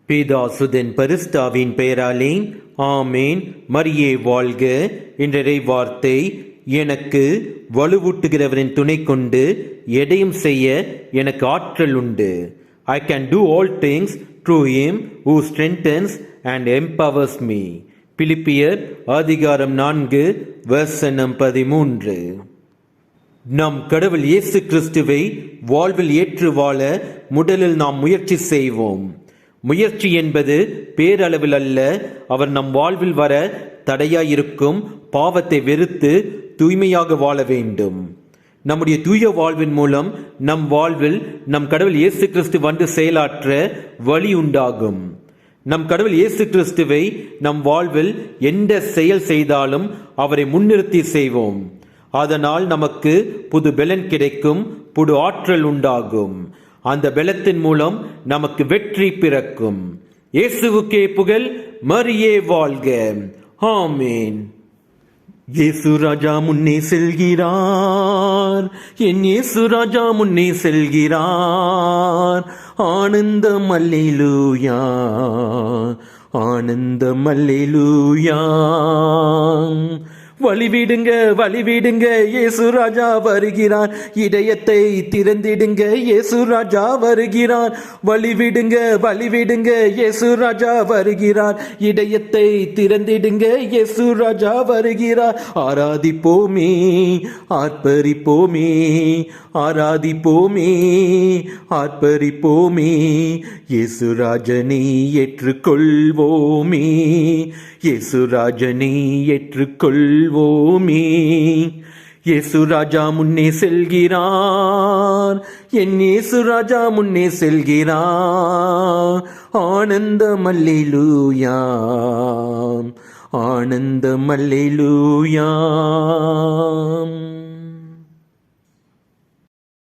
பிதாசுதன் பரிசுத்தாவின் பெயராலே ஆமேன். மரியே வாழ்க. என்ற வார்த்தை எனக்கு வலுவூட்டுகிறவரின் துணை கொண்டு எதையும் செய்ய எனக்கு ஆற்றல் உண்டு. I can do all things through him who strengthens and empowers me. பிலிப்பியர் அதிகாரம் 4 வசனம் 13. நம் கடவுள் இயேசு கிறிஸ்துவை வாழ்வில் ஏற்று வாழ முதலில் நாம் முயற்சி செய்வோம். முயற்சி என்பது பேரளவில் அல்ல. அவர் நம் வாழ்வில் வர தடையாயிருக்கும் பாவத்தை வெறுத்து தூய்மையாக வாழ வேண்டும். நம்முடைய தூய வாழ்வின் மூலம் நம் வாழ்வில் நம் கடவுள் இயேசு கிறிஸ்து வந்து செயலாற்ற வழி உண்டாகும். நம் கடவுள் இயேசு கிறிஸ்துவை நம் வாழ்வில் எந்த செயல் செய்தாலும் அவரை முன்னிறுத்தி செய்வோம். அதனால் நமக்கு புது பலன் கிடைக்கும், புது ஆற்றல் உண்டாகும். அந்த பலத்தின் மூலம் நமக்கு வெற்றி பிறக்கும். இயேசுவுக்கே புகழ். மரியே வாழ்க. ஆமேன். இயேசு ராஜா முன்னே செல்கிறார், என் இயேசு ராஜா முன்னே செல்கிறார். ஆனந்தம் அல்லேலூயா, ஆனந்தம் அல்லேலூயா. வழிவிடுங்க வழிவிடுங்க, இயேசு ராஜா வருகிறார். இதயத்தை திறந்திடுங்க, இயேசு ராஜா வருகிறார். வழிவிடுங்க வழிவிடுங்க, இயேசு ராஜா வருகிறார். இதயத்தை திறந்திடுங்க, இயேசு ராஜா வருகிறார். ஆராதிப்போமே, ஆர்ப்பரிப்போமே, ஆராதிப்போமே, ஆர்ப்பரிப்போமே. இயேசு ராஜனை ஏற்றுக்கொள்வோமே, இயேசு ராஜனை ஏற்றுக்கொள்வோமே. இயேசு ராஜா முன்னே செல்கிறார், என் இயேசு ராஜா முன்னே செல்கிறார். ஆனந்தம் அல்லேலூயா, ஆனந்தம் அல்லேலூயா.